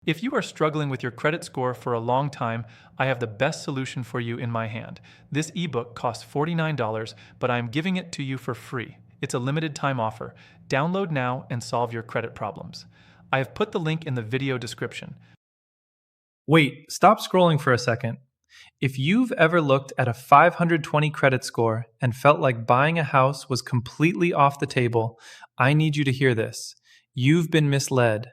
If you are struggling with your credit score for a long time, I have the best solution for you in my hand. This ebook costs $49, but I am giving it to you for free. It's a limited time offer. Download now and solve your credit problems. I have put the link in the video description. Wait, stop scrolling for a second. If you've ever looked at a 520 credit score and felt like buying a house was completely off the table, I need you to hear this. You've been misled.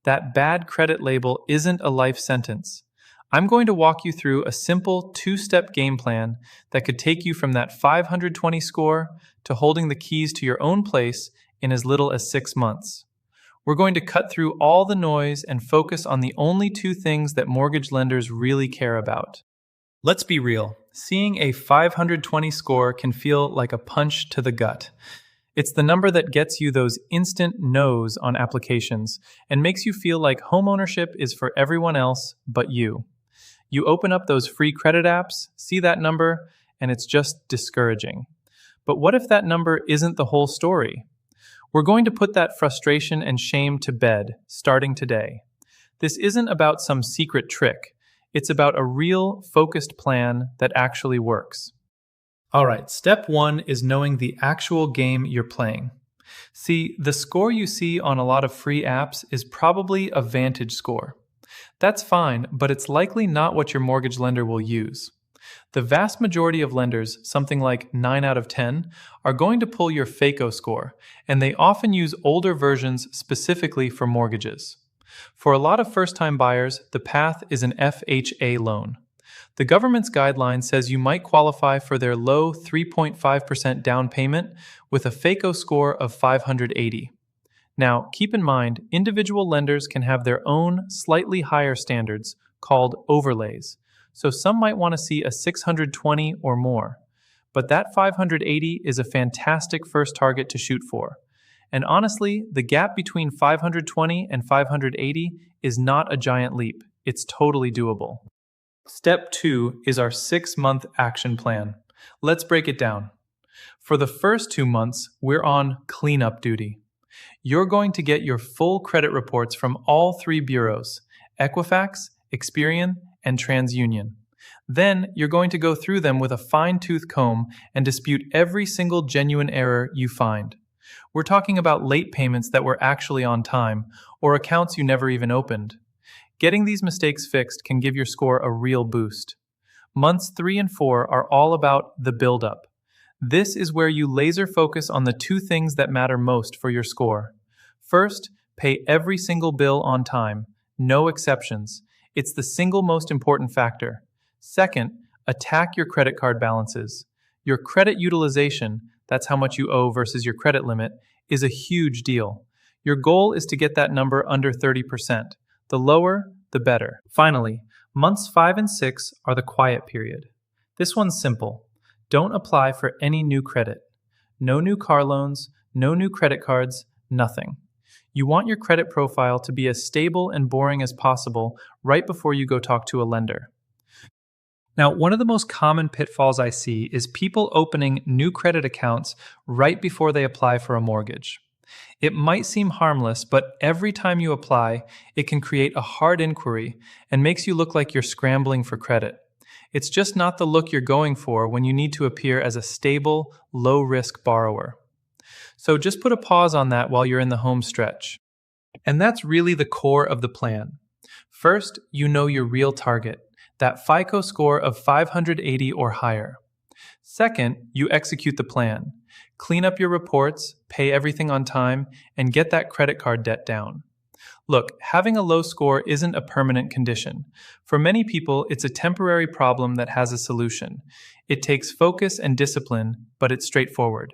That bad credit label isn't a life sentence. I'm going to walk you through a simple two-step game plan that could take you from that 520 score to holding the keys to your own place in as little as 6 months. We're going to cut through all the noise and focus on the only two things that mortgage lenders really care about. Let's be real. Seeing a 520 score can feel like a punch to the gut. It's the number that gets you those instant no's on applications and makes you feel like homeownership is for everyone else but you. You open up those free credit apps, see that number, and it's just discouraging. But what if that number isn't the whole story? We're going to put that frustration and shame to bed, starting today. This isn't about some secret trick. It's about a real, focused plan that actually works. All right, step 1 is knowing the actual game you're playing. See, the score you see on a lot of free apps is probably a Vantage score. That's fine, but it's likely not what your mortgage lender will use. The vast majority of lenders, something like 9 out of 10, are going to pull your 𝐔𝐒𝐄𝐅𝐔𝐋 score, and they often use older versions specifically for mortgages. For a lot of first-time buyers, the path is an FHA loan. The government's guideline says you might qualify for their low 3.5% down payment with a 𝐔𝐒𝐄𝐅𝐔𝐋 score of 580. Now, keep in mind, individual lenders can have their own slightly higher standards called overlays, so some might want to see a 620 or more. But that 580 is a fantastic first target to shoot for. And honestly, the gap between 520 and 580 is not a giant leap. It's totally doable. Step 2 is our 6-month action plan. Let's break it down. For the first 2 months, we're on cleanup duty. You're going to get your full credit reports from all 3 bureaus, Equifax, Experian, and TransUnion. Then you're going to go through them with a fine-tooth comb and dispute every single genuine error you find. We're talking about late payments that were actually on time, or accounts you never even opened. Getting these mistakes fixed can give your score a real boost. Months 3 and 4 are all about the build-up. This is where you laser focus on the 2 things that matter most for your score. First, pay every single bill on time, no exceptions. It's the single most important factor. Second, attack your credit card balances. Your credit utilization, that's how much you owe versus your credit limit, is a huge deal. Your goal is to get that number under 30%. The lower, the better. Finally, months 5 and 6 are the quiet period. This one's simple. Don't apply for any new credit. No new car loans, no new credit cards, nothing. You want your credit profile to be as stable and boring as possible right before you go talk to a lender. Now, one of the most common pitfalls I see is people opening new credit accounts right before they apply for a mortgage. It might seem harmless, but every time you apply, it can create a hard inquiry and makes you look like you're scrambling for credit. It's just not the look you're going for when you need to appear as a stable, low-risk borrower. So just put a pause on that while you're in the home stretch. And that's really the core of the plan. First, you know your real target, that 𝐔𝐒𝐄𝐅𝐔𝐋 score of 580 or higher. Second, you execute the plan. Clean up your reports, pay everything on time, and get that credit card debt down. Look, having a low score isn't a permanent condition. For many people, it's a temporary problem that has a solution. It takes focus and discipline, but it's straightforward.